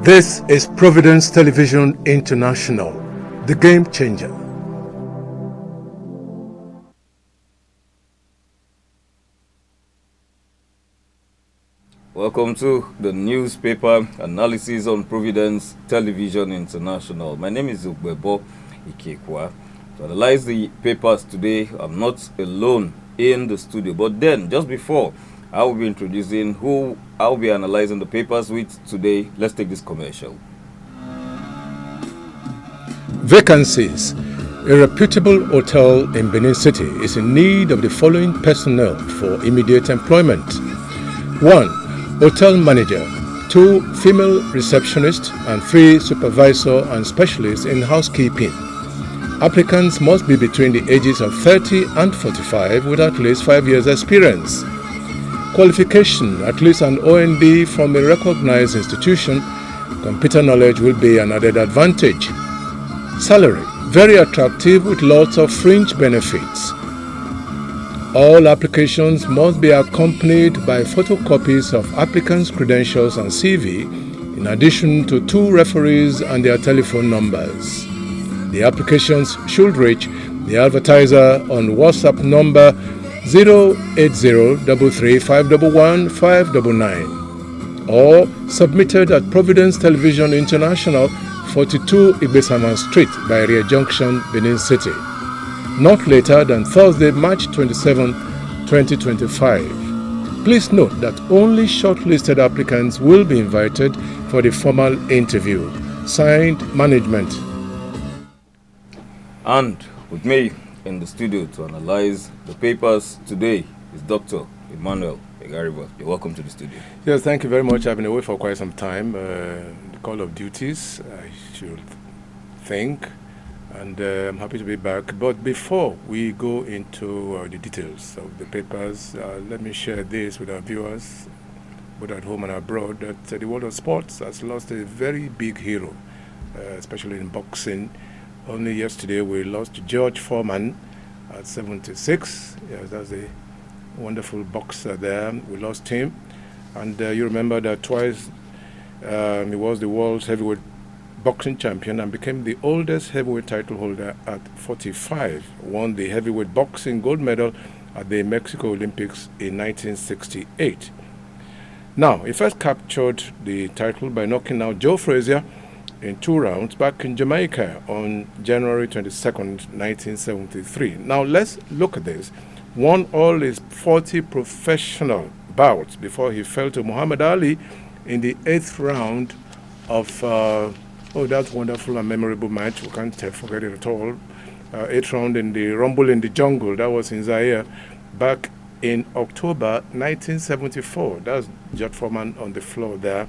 This is Providence Television International, the game changer. Welcome to the newspaper analysis on Providence Television International. My name is Ugbebo Ikekwa. To analyze the papers today, I'm not alone in the studio. But then, just before I will be introducing who I'll be analyzing the papers with today, let's take this commercial. Vacancies. A reputable hotel in Benin City is in need of the following personnel for immediate employment. 1. Hotel manager. 2. Female receptionist. And 3. Supervisor and specialist in housekeeping. Applicants must be between the ages of 30 and 45 with at least 5 years experience. Qualification, at least an OND from a recognized institution. Computer knowledge will be an added advantage. Salary, very attractive with lots of fringe benefits. All applications must be accompanied by photocopies of applicants' credentials and CV, in addition to 2 referees and their telephone numbers. The applications should reach the advertiser on WhatsApp number 08033511599 or submitted at Providence Television International, 42 Igbesaman Street, Bairia Junction, Benin City, not later than Thursday, March 27, 2025. Please note that only shortlisted applicants will be invited for the formal interview. Signed, Management. And with me in the studio to analyze the papers today is Dr. Emmanuel Egariba. You're welcome to the studio. Yes, thank you very much. I've been away for quite some time. The call of duties, I should think, and I'm happy to be back. But before we go into the details of the papers, let me share this with our viewers, both at home and abroad, that the world of sports has lost a very big hero, especially in boxing. Only yesterday we lost George Foreman at 76. Yes, that's a wonderful boxer there. We lost him. And you remember that twice he was the world's heavyweight boxing champion and became the oldest heavyweight title holder at 45. Won the heavyweight boxing gold medal at the Mexico Olympics in 1968. Now, he first captured the title by knocking out Joe Frazier in 2 rounds back in Jamaica on January 22nd, 1973. Now let's look at this. Won all his 40 professional bouts before he fell to Muhammad Ali in the 8th round of that wonderful and memorable match. We can't forget it at all. 8th round in the Rumble in the Jungle. That was in Zaire back in October 1974. That's George Foreman on the floor there.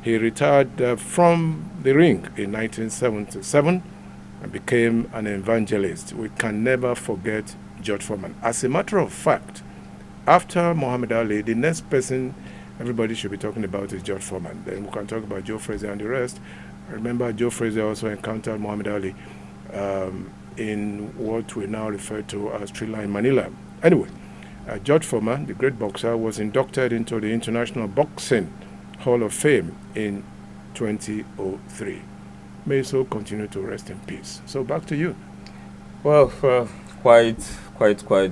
He retired from the ring in 1977 and became an evangelist. We can never forget George Foreman. As a matter of fact, after Muhammad Ali, the next person everybody should be talking about is George Foreman. Then we can talk about Joe Frazier and the rest. I remember Joe Frazier also encountered Muhammad Ali in what we now refer to as Trilla in Manila. Anyway, George Foreman, the great boxer, was inducted into the International Boxing Hall of Fame in 2003. May so continue to rest in peace. So back to you. Well, quite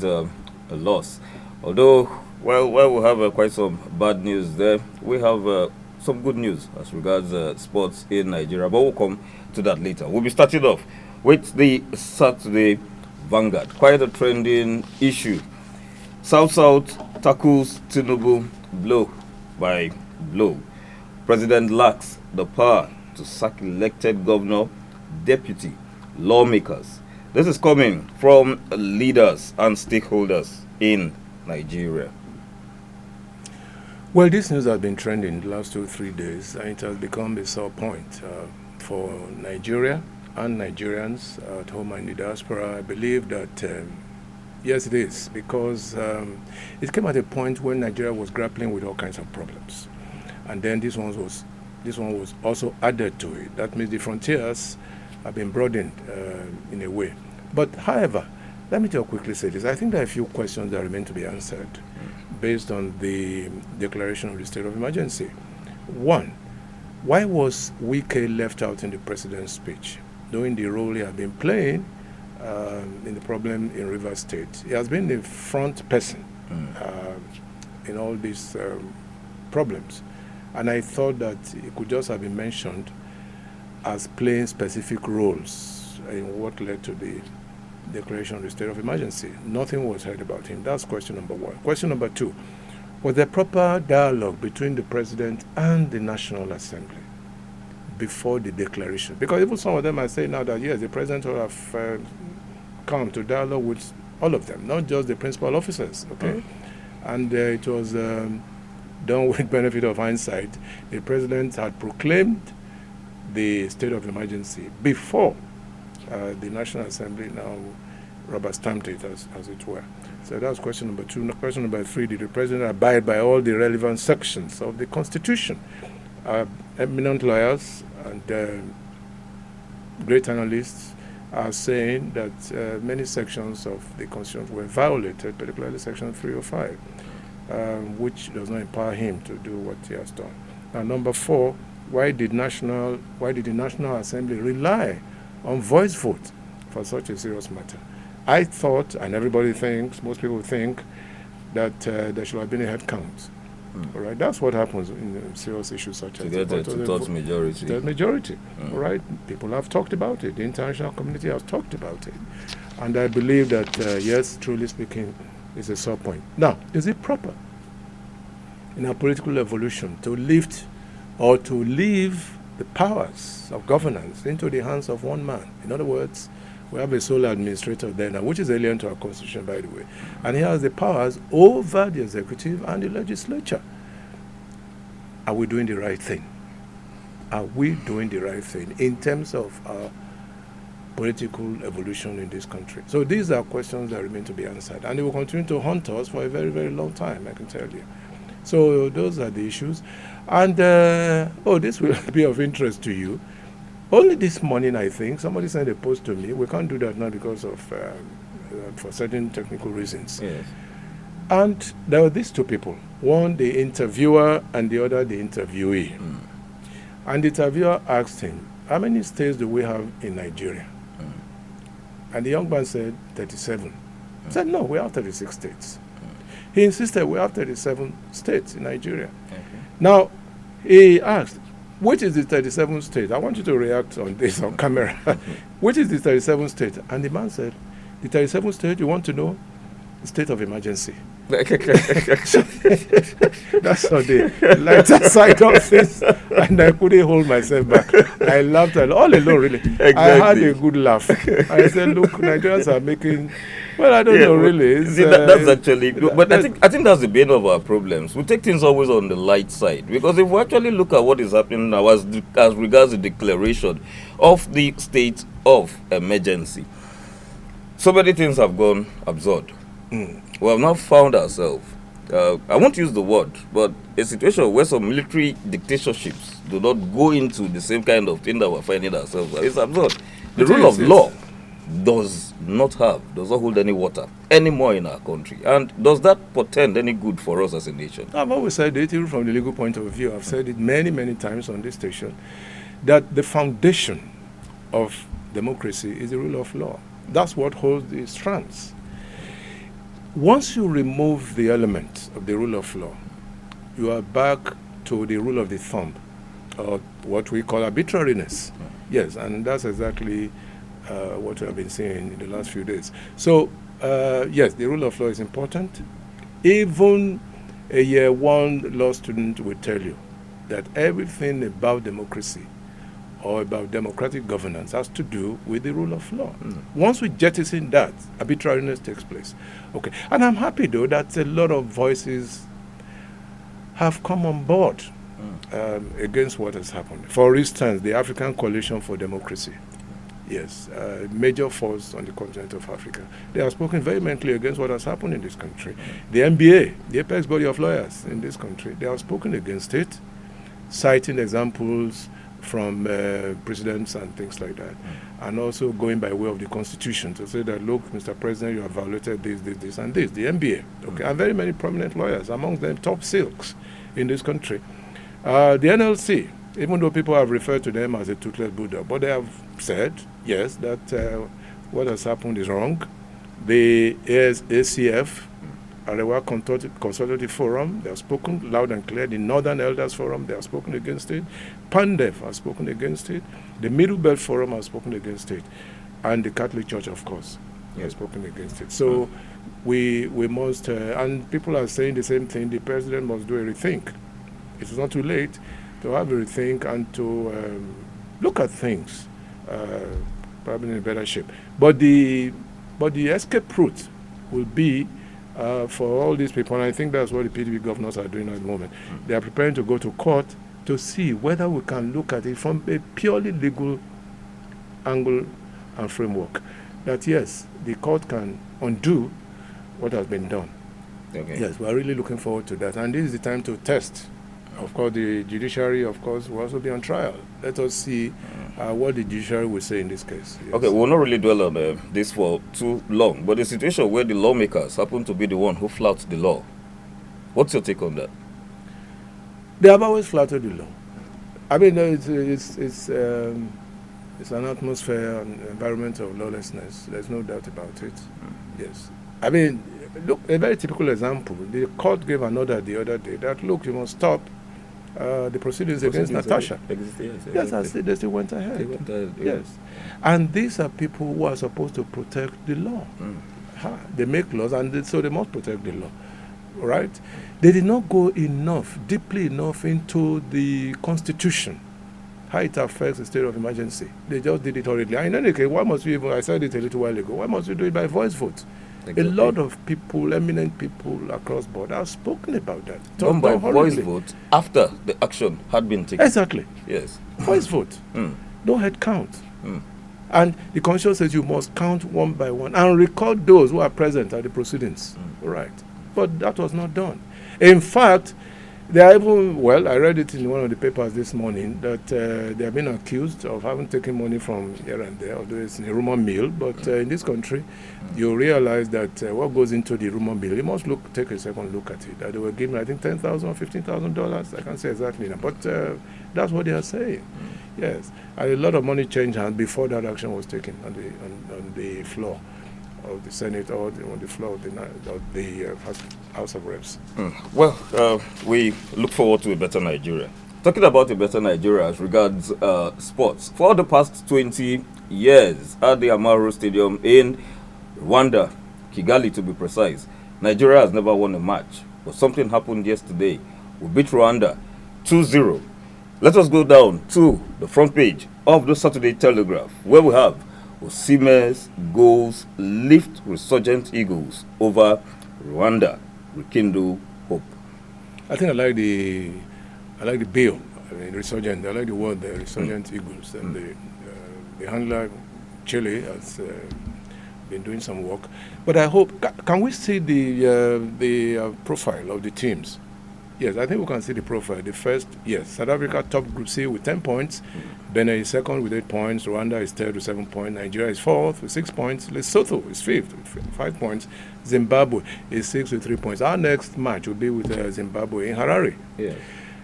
a loss. Although, well, we have quite some bad news there. We have some good news as regards sports in Nigeria, but we'll come to that later. We'll be starting off with the Saturday Vanguard. Quite a trending issue. South tackles Tinubu blow by blow. President lacks the power to sack elected governor, deputy, lawmakers. This is coming from leaders and stakeholders in Nigeria. Well, this news has been trending the last 2-3 days, and it has become a sore point for Nigeria and Nigerians at home and in the diaspora. I believe that yes, it is, because it came at a point when Nigeria was grappling with all kinds of problems. And then this one was also added to it. That means the frontiers have been broadened in a way. But however, let me just quickly say this. I think there are a few questions that remain to be answered based on the declaration of the state of emergency. One, Why was Wike left out in the president's speech, knowing the role he had been playing in the problem in Rivers State? He has been the front person in all these problems. And I thought that it could just have been mentioned as playing specific roles in what led to the declaration of the state of emergency. Nothing was heard about him. That's question number one. Question number two, was there proper dialogue between the president and the National Assembly before the declaration? Because even some of them are saying now that, yes, the president will have come to dialogue with all of them, not just the principal officers, okay? And it was done with benefit of hindsight. The president had proclaimed the state of emergency before the National Assembly now rubber stamped it, as it were. So that's question number two. Question number three, did the president abide by all the relevant sections of the Constitution? Eminent lawyers and great analysts are saying that many sections of the Constitution were violated, particularly Section 305. Which does not empower him to do what he has done. Now, number four, why did the National Assembly rely on voice vote for such a serious matter? I thought, and everybody thinks, most people think, that there should have been a head count. All right, that's what happens in serious issues such as to get a two-thirds majority. Two-thirds majority. All right, people have talked about it. The international community has talked about it, and I believe that yes, truly speaking, is a sore point. Now, is it proper in our political evolution to lift or to leave the powers of governance into the hands of one man? In other words, we have a sole administrator there now, which is alien to our constitution, by the way, and he has the powers over the executive and the legislature. Are we doing the right thing? Are we doing the right thing in terms of our political evolution in this country? So these are questions that remain to be answered, and they will continue to haunt us for a very, very long time, I can tell you. So those are the issues. And, this will be of interest to you. Only this morning, I think, somebody sent a post to me. We can't do that now because of, for certain technical reasons. Yes. And there were these two people. One, the interviewer, and the other, the interviewee. And the interviewer asked him, how many states do we have in Nigeria? And the young man said, 37. He said, no, we have 36 states. He insisted we have 37 states in Nigeria. Okay. Now, he asked, which is the 37th state? I want you to react on this on camera. Which is the 37th state? And the man said, the 37th state, you want to know? The state of emergency. That's on the lighter side of things, and I couldn't hold myself back. I laughed all alone, really. Exactly. I had a good laugh. I said, look, Nigerians are making, well, I don't know, really. That's actually, but I think that's the bane of our problems. We take things always on the light side, because if we actually look at what is happening now as regards the declaration of the state of emergency, so many things have gone absurd. We have now found ourselves, I won't use the word, but a situation where some military dictatorships do not go into the same kind of thing that we're finding ourselves. It's absurd. The rule of law does not hold any water anymore in our country. And does that portend any good for us as a nation? I've always said it, even from the legal point of view. I've said it many, many times on this station, that the foundation of democracy is the rule of law. That's what holds the strands. Once you remove the element of the rule of law, you are back to the rule of the thumb, or what we call arbitrariness. Yes, and that's exactly what we have been seeing in the last few days. So, yes, the rule of law is important. Even a year one law student will tell you that everything about democracy or about democratic governance has to do with the rule of law. Once we jettison that, arbitrariness takes place. Okay, and I'm happy though that a lot of voices have come on board against what has happened. For instance, the African Coalition for Democracy, yes, major force on the continent of Africa. They have spoken vehemently against what has happened in this country. The NBA, the apex body of lawyers in this country, they have spoken against it, citing examples from presidents and things like that, and also going by way of the Constitution to say that, look, Mr. President, you have violated this, and this. The NBA, okay, and very many prominent lawyers, among them top silks in this country. The NLC, even though people have referred to them as a toothless bulldog. But they have said, yes, that what has happened is wrong. The ACF, Arewa Consultative Forum, they have spoken loud and clear. The Northern Elders Forum, they have spoken against it. PANDEF has spoken against it. The Middle Belt Forum has spoken against it. And the Catholic Church, of course, has spoken against it. So we must, and people are saying the same thing, the president must do a rethink. It is not too late to have a rethink and to look at things probably in a better shape. But the escape route will be for all these people, and I think that's what the PDP governors are doing at the moment. They are preparing to go to court to see whether we can look at it from a purely legal angle and framework. That yes, the court can undo what has been done. Okay. Yes, we are really looking forward to that. And this is the time to test. Of course, the judiciary, of course, will also be on trial. Let us see what the judiciary will say in this case. Yes. Okay, we'll not really dwell on this for too long, but the situation where the lawmakers happen to be the one who flouts the law, what's your take on that? They have always flouted the law. I mean, it's an atmosphere and environment of lawlessness. There's no doubt about it. Yes. I mean, look, a very typical example. The court gave an order the other day that, look, you must stop the proceedings against Natasha. Yes, they still went ahead. They went ahead, yes. And these are people who are supposed to protect the law. They make laws, and so they must protect the law. Right? They did not go deeply enough into the Constitution, how it affects the state of emergency. They just did it already. And in any case, why must we even, I said it a little while ago, why must we do it by voice vote? Exactly. A lot of people, eminent people across board, have spoken about that. Done by voice vote after the action had been taken. Exactly. Yes. Voice vote. No head count. And the constitution says you must count one by one and record those who are present at the proceedings. Right. But that was not done. In fact, they are even, well, I read it in one of the papers this morning that they have been accused of having taken money from here and there, although it's in a rumor mill. But in this country, you realize that what goes into the rumor mill, you must take a second look at it. That they were given, I think, $10,000 or $15,000. I can't say exactly now, but that's what they are saying. Yes, and a lot of money changed hands before that action was taken on the floor of the Senate or on the floor of the House of Reps. Well, we look forward to a better Nigeria. Talking about a better Nigeria as regards sports. For the past 20 years at the Amahoro Stadium in Rwanda, Kigali to be precise, Nigeria has never won a match. But something happened yesterday. We beat Rwanda 2-0. Let us go down to the front page of the Saturday Telegraph, where we have Osimhen's goals lift resurgent Eagles over Rwanda, rekindle hope. I think I like the bill. I mean, resurgent. I like the word there, resurgent Eagles. And the handler Chile has been doing some work. But I hope, can we see the profile of the teams? Yes, I think we can see the profile. The first, yes, South Africa top Group C with 10 points. Benin is second with 8 points. Rwanda is third with 7 points. Nigeria is fourth with 6 points. Lesotho is fifth with 5 points. Zimbabwe is sixth with 3 points. Our next match will be with Zimbabwe in Harare. Yeah.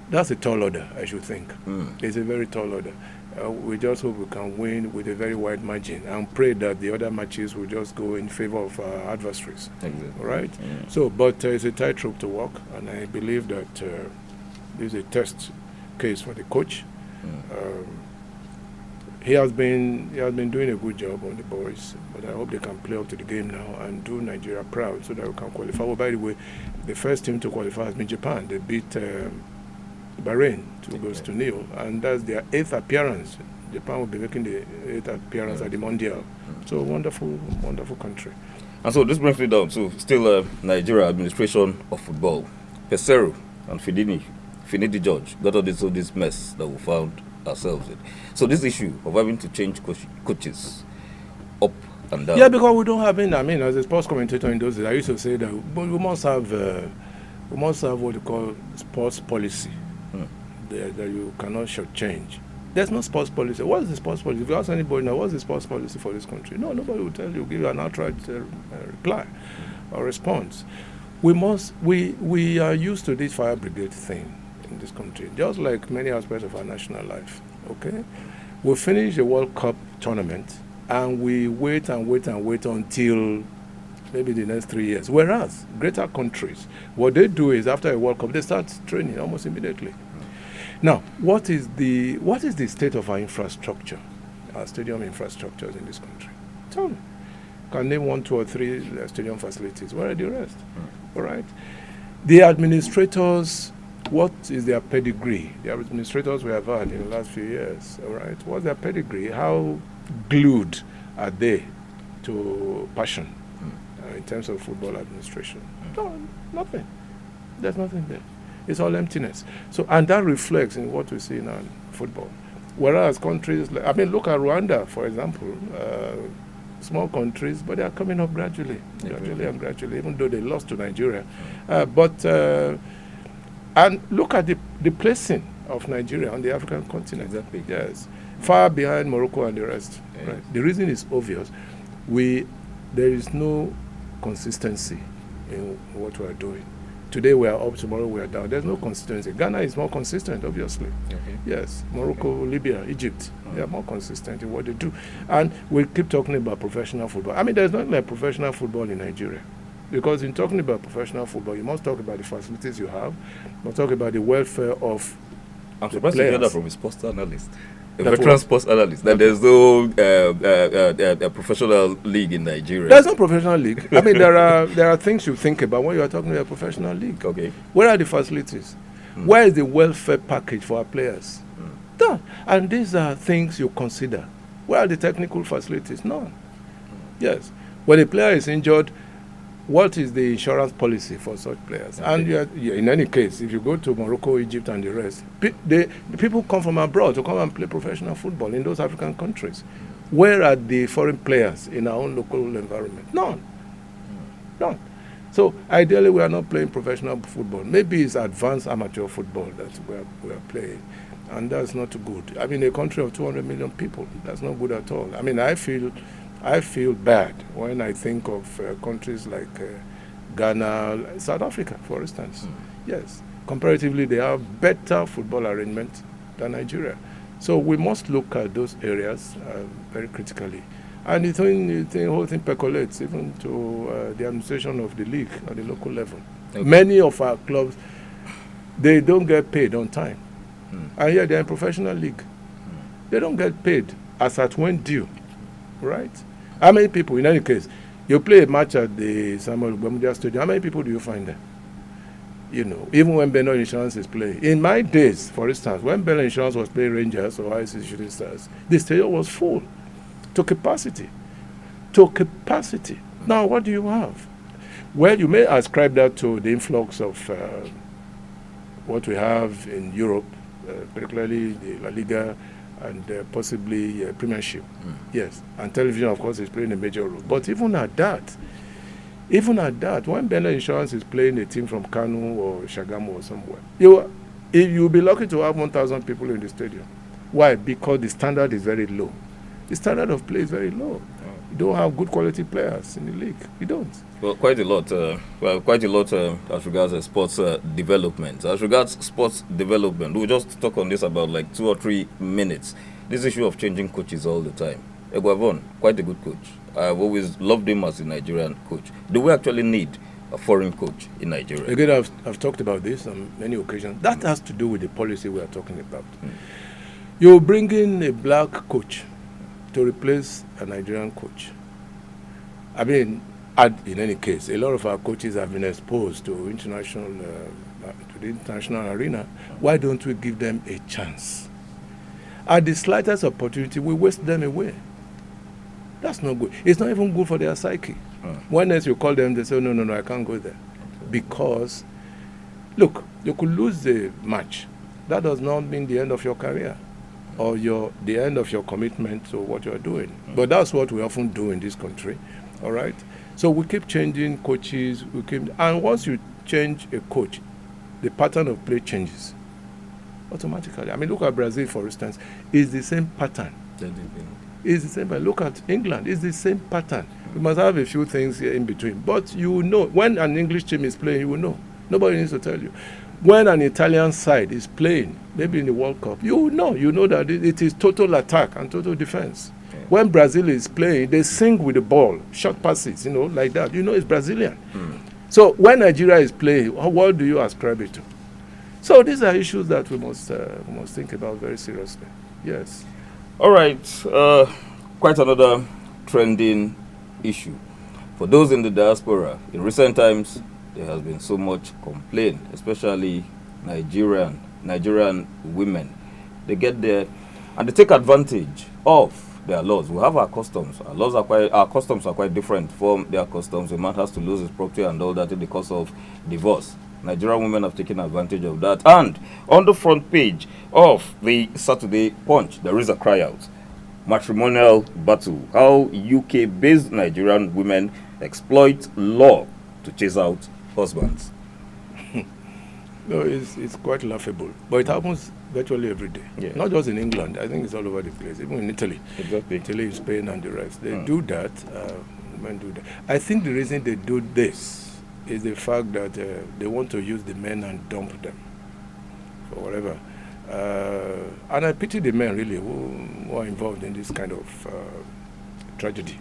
That's a tall order, I should think. It's a very tall order. We just hope we can win with a very wide margin and pray that the other matches will just go in favor of our adversaries. Exactly. Right? Yeah. So, but it's a tightrope to walk, and I believe that this is a test case for the coach. He has been doing a good job on the boys, but I hope they can play up to the game now and do Nigeria proud so that we can qualify. Well, by the way, the first team to qualify has been Japan. They beat Bahrain 2-0, and that's their 8th appearance. Japan will be making the 8th appearance at the Mondial. So wonderful, wonderful country. And so this brings me down to still Nigeria administration of football. Peseiro and Finidi George got us into this mess that we found ourselves in. So this issue of having to change coaches up and down. Yeah, because we don't have any. I mean, as a sports commentator in those days, I used to say that we must have what you call sports policy that you cannot shortchange. There's no sports policy. What is the sports policy? If you ask anybody now, what's the sports policy for this country? No, nobody will tell you, give you an outright reply or response. We are used to this fire brigade thing. in this country, just like many aspects of our national life. Okay, we finish the World Cup tournament and we wait and wait and wait until maybe the next 3 years. Whereas greater countries, what they do is after a World Cup, they start training almost immediately. Now, what is the state of our infrastructure, our stadium infrastructures in this country? Tell me. Can name 1, 2, or 3 stadium facilities. Where are the rest? All right. The administrators, what is their pedigree? The administrators we have had in the last few years. All right. What's their pedigree? How glued are they to passion in terms of football administration? No, nothing. There's nothing there. It's all emptiness. So, and that reflects in what we see in our football. Whereas countries, look at Rwanda, for example. Small countries, but they are coming up gradually, even though they lost to Nigeria. And look at the placing of Nigeria on the African continent. Exactly. Yes, far behind Morocco and the rest. Yes. Right. The reason is obvious. There is no consistency in what we are doing. Today we are up, tomorrow we are down. There's no consistency. Ghana is more consistent, obviously. Okay. Yes, Morocco, Libya, Egypt, they are more consistent in what they do. And we keep talking about professional football. I mean, there's nothing like professional football in Nigeria. Because in talking about professional football, you must talk about the facilities you have, you must talk about the welfare of I'm surprised to hear that from a sports analyst. A veteran sports analyst, that there's no professional league in Nigeria. There's no professional league. I mean, there are things you think about when you are talking about a professional league. Okay. Where are the facilities? Where is the welfare package for our players? None. And these are things you consider. Where are the technical facilities? None. Yes. When a player is injured, what is the insurance policy for such players? Okay. And in any case, if you go to Morocco, Egypt, and the rest, the people come from abroad to come and play professional football in those African countries. Where are the foreign players in our own local environment? None. None. So ideally, we are not playing professional football. Maybe it's advanced amateur football that we are playing, and that's not good. I mean, a country of 200 million people, that's not good at all. I mean, I feel bad when I think of countries like Ghana, South Africa, for instance. Yes, comparatively, they have better football arrangement than Nigeria. So we must look at those areas very critically. And the whole thing percolates even to the administration of the league at the local level. Okay. Many of our clubs, they don't get paid on time. And yet they're in professional league. They don't get paid as at when due, right? How many people, in any case, you play a match at the Samuel Gbamudia Stadium, how many people do you find there? You know, even when Benno Insurance is playing. In my days, for instance, when Benno Insurance was playing Rangers or IC Shooting Stars, the stadium was full to capacity. Now, what do you have? Well, you may ascribe that to the influx of what we have in Europe, particularly the La Liga and possibly Premiership. Yes, and television, of course, is playing a major role. But even at that, when Benno Insurance is playing a team from Kano or Shagamu or somewhere, you'll be lucky to have 1,000 people in the stadium. Why? Because the standard is very low. The standard of play is very low. You don't have good quality players in the league. You don't. Well, quite a lot. As regards sports development. As regards sports development, we'll just talk on this about like 2 or 3 minutes. This issue of changing coaches all the time. Eguavon, quite a good coach. I've always loved him as a Nigerian coach. Do we actually need a foreign coach in Nigeria? Again, I've talked about this on many occasions. That has to do with the policy we are talking about. You bring in a black coach to replace a Nigerian coach. I mean, in any case, a lot of our coaches have been exposed to the international arena. Why don't we give them a chance? At the slightest opportunity, we waste them away. That's not good. It's not even good for their psyche. When else you call them, they say, no, I can't go there. Because, look, you could lose the match. That does not mean the end of your career or the end of your commitment to what you're doing. But that's what we often do in this country, all right? So we keep changing coaches, and once you change a coach, the pattern of play changes automatically. I mean, look at Brazil, for instance. It's the same pattern. It's the same pattern. Look at England. It's the same pattern. We must have a few things here in between. But you know, when an English team is playing, you will know. Nobody needs to tell you. When an Italian side is playing, maybe in the World Cup, you know that it is total attack and total defense. Yeah. When Brazil is playing, they sing with the ball, short passes, like that. It's Brazilian. So when Nigeria is playing, what do you ascribe it to? So these are issues that we must think about very seriously. Yes. All right. Quite another trending issue. For those in the diaspora, in recent times, there has been so much complaint, especially Nigerian women. They get there and they take advantage of their laws. We have our customs. Our customs are quite different from their customs. A man has to lose his property and all that in the course of divorce. Nigerian women have taken advantage of that. And on the front page of the Saturday Punch, there is a cry out. Matrimonial battle. How UK-based Nigerian women exploit law to chase out husbands. No, it's quite laughable. But it happens virtually every day. Yeah. Not just in England. I think it's all over the place. Even in Italy. Exactly. Italy, Spain, and the rest. They do that. Men do that. I think the reason they do this is the fact that they want to use the men and dump them for whatever. And I pity the men, really, who are involved in this kind of tragedy.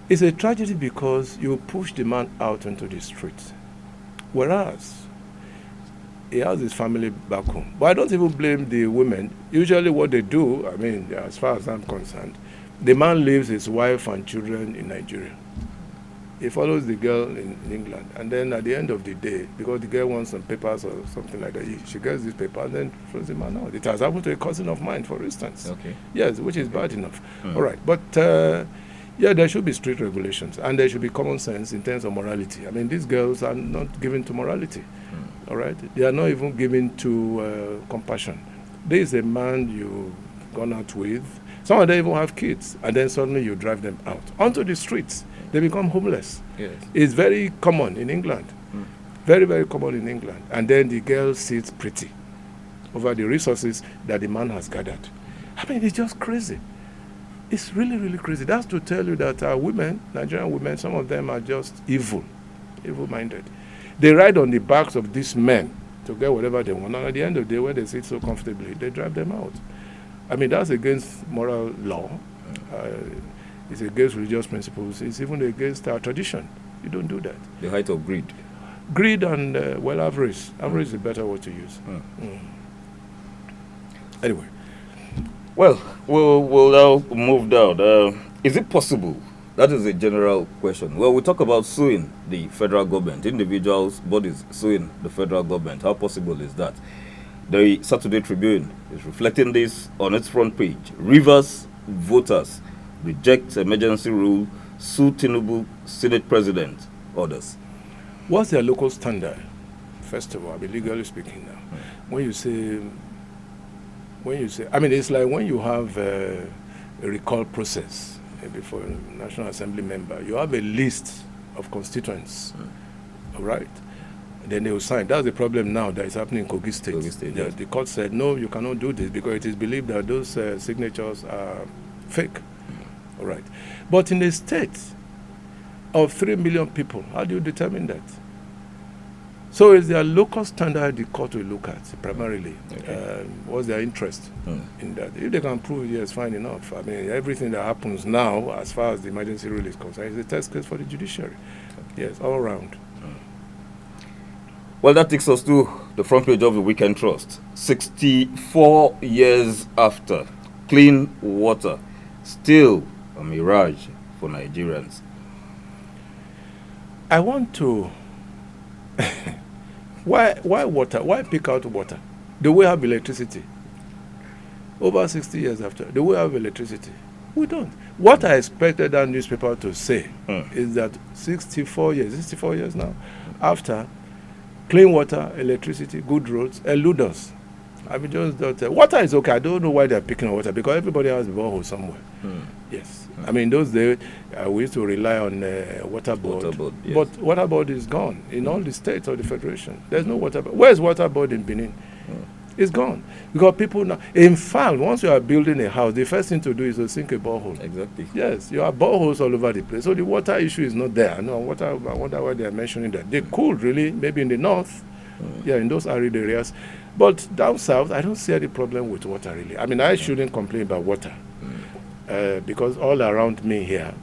It's a tragedy because you push the man out into the street, whereas he has his family back home. But I don't even blame the women. Usually what they do, as far as I'm concerned, the man leaves his wife and children in Nigeria. He follows the girl in England, and then at the end of the day, because the girl wants some papers or something like that, she gets this paper and then throws the man out. It has happened to a cousin of mine, for instance. Okay. Yes, which is bad enough. All right, but there should be strict regulations, and there should be common sense in terms of morality. These girls are not given to morality. All right, they are not even given to compassion. There is a man you've gone out with. Some of them even have kids, and then suddenly you drive them out onto the streets. They become homeless. Yes. It's very common in England. Very, very common in England. And then the girl sits pretty over the resources that the man has gathered. It's just crazy. It's really, really crazy. That's to tell you that our women, Nigerian women, some of them are just evil-minded. They ride on the backs of these men to get whatever they want. And at the end of the day, when they sit so comfortably, they drive them out. That's against moral law. It's against religious principles. It's even against our tradition. You don't do that. The height of greed. Greed and, avarice. Avarice is a better word to use. Anyway. Well, we'll now move down. Is it possible? That is a general question. Well, we talk about suing the federal government, individuals, bodies suing the federal government. How possible is that? The Saturday Tribune is reflecting this on its front page. Rivers voters reject emergency rule, sue Tinubu, Senate President, orders. What's their local standard? First of all, legally speaking now. When you say, it's like when you have a recall process before a National Assembly member, you have a list of constituents, all right? Then they will sign. That's the problem now that is happening in Kogi State. Yes. The court said, no, you cannot do this because it is believed that those signatures are fake. All right. But in a state of 3 million people, how do you determine that? So it's their local standard the court will look at primarily. Okay. What's their interest in that? If they can prove, yes, fine enough. Everything that happens now, as far as the emergency rule is concerned, is a test case for the judiciary. Yes, all around. Well, that takes us to the front page of the Weekend Trust. 64 years after, clean water, still a mirage for Nigerians. I want to... Why water? Why pick out water? Do we have electricity? Over 60 years after, do we have electricity? We don't. What I expected that newspaper to say is that 64 years now, after, clean water, electricity, good roads, elude us. Water is okay. I don't know why they're picking on water, because everybody has a borehole somewhere. Yes. Those days, we used to rely on water board. Yes. But water board is gone in all the states of the Federation. There's no water board. Where's water board in Benin? It's gone. Because people now, in fact, once you are building a house, the first thing to do is to sink a borehole. Exactly. Yes, you have boreholes all over the place. So the water issue is not there. No, I wonder why they are mentioning that. They could really, maybe in the north, Yeah, in those arid areas. But down south, I don't see any problem with water really. I mean, I shouldn't complain about water because all around me here,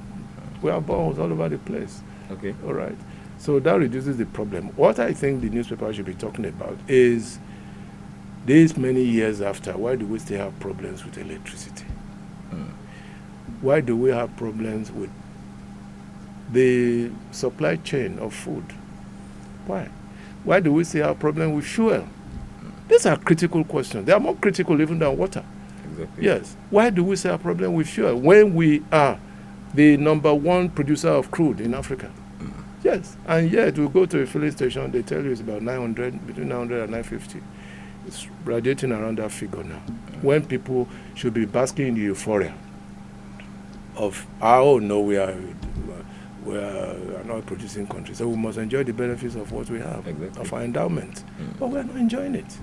we have boreholes all over the place. Okay. All right. So that reduces the problem. What I think the newspaper should be talking about is these many years after, why do we still have problems with electricity? Why do we have problems with the supply chain of food? Why? Why do we still have problems with fuel? These are critical questions. They are more critical even than water. Exactly. Yes. Why do we still have problems with fuel when we are the #1 producer of crude in Africa? Yes. And yet we go to a filling station, they tell you it's about 900, between 900 and 950. It's radiating around that figure now. When people should be basking in the euphoria of, oh no, we are an oil producing country, so we must enjoy the benefits of what we have, Exactly. of our endowment. But we're not enjoying it.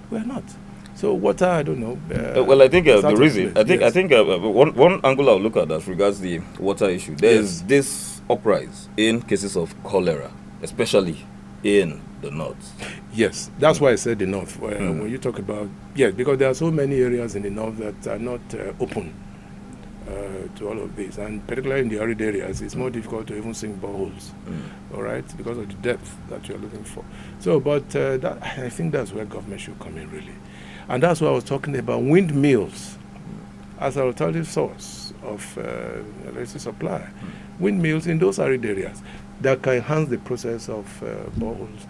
We're not. So water, I don't know. Well, I think it's out the of reason, place. I think one angle I'll look at as regards the water issue, there is this uprise in cases of cholera, especially in the north. Yes, that's why I said the north. When you talk about, yes, because there are so many areas in the north that are not open to all of this, and particularly in the arid areas, it's more difficult to even sink boreholes, all right, because of the depth that you're looking for. So, but that, I think that's where government should come in, really. And that's why I was talking about windmills as an alternative source of electricity supply. Windmills in those arid areas that can enhance the process of boreholes.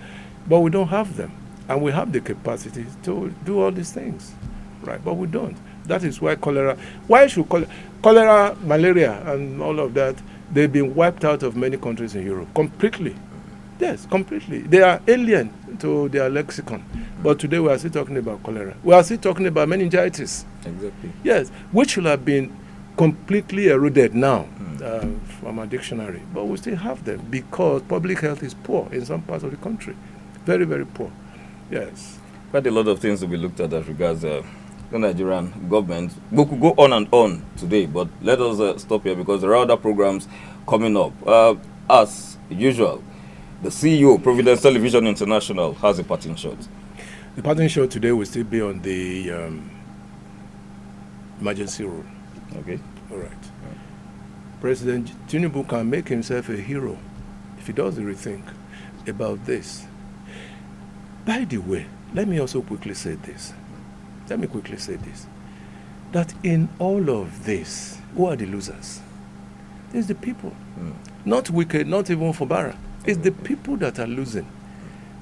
But we don't have them. And we have the capacity to do all these things, right? But we don't. That is why why should cholera, malaria, and all of that, they've been wiped out of many countries in Europe completely. Yes, completely. They are alien to their lexicon. But today we are still talking about cholera. We are still talking about meningitis. Exactly. Yes, which should have been completely eroded now from our dictionary. But we still have them because public health is poor in some parts of the country. Very, very poor. Yes. Quite a lot of things to be looked at as regards the Nigerian government. We could go on and on today, but let us stop here because there are other programs coming up. As usual, the CEO, Providence Television International, has a parting shot. The parting shot today will still be on the emergency rule. Okay. All right. President Tinubu can make himself a hero if he does the rethink about this. By the way, let me also quickly say this. That in all of this, who are the losers? It's the people. Not wicked, not even Fubara. It's the people that are losing.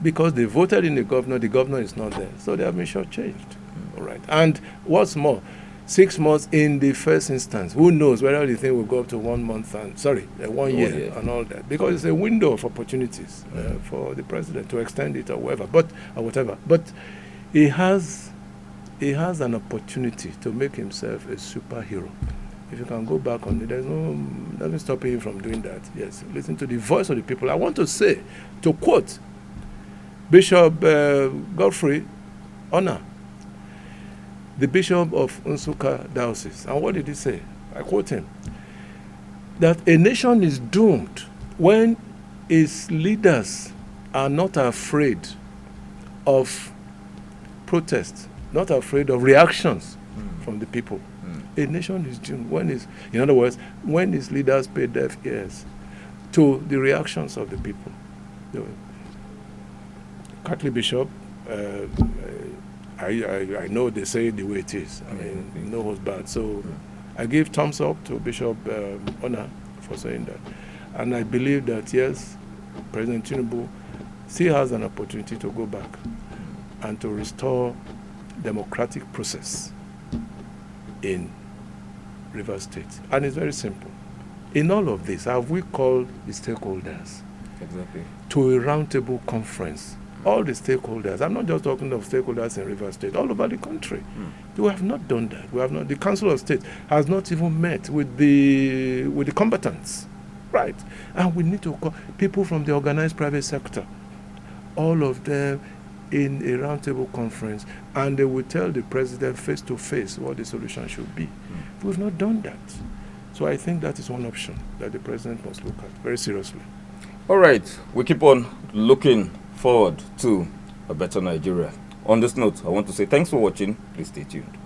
Because they voted in the governor is not there. So they have been shortchanged. All right. And what's more, 6 months in the first instance, who knows whether the thing will go up to 1 month and 1 year and all that. Because it's a window of opportunities for the president to extend it or whatever. But he has an opportunity to make himself a superhero. If you can go back on it, there's nothing stopping him from doing that. Yes, listen to the voice of the people. I want to quote Bishop Godfrey Honor, the Bishop of Nsukka Diocese. And what did he say? I quote him, that a nation is doomed when its leaders are not afraid of protest, not afraid of reactions from the people. A nation is doomed in other words, when its leaders pay deaf ears to the reactions of the people. The Catholic Bishop, I know they say it the way it is. I mean, no holds barred. So I give thumbs up to Bishop Honor for saying that. And I believe that, yes, President Tinubu still has an opportunity to go back and to restore democratic process in Rivers State. And it's very simple. In all of this, have we called the stakeholders to a roundtable conference? All the stakeholders. I'm not just talking of stakeholders in Rivers State, all over the country. We have not done that. We have not. The Council of State has not even met with the combatants, right? And we need to call people from the organized private sector, all of them in a roundtable conference, and they will tell the president face to face what the solution should be. We've not done that. So I think that is one option that the president must look at very seriously. All right, we keep on looking forward to a better Nigeria. On this note, I want to say thanks for watching. Please stay tuned.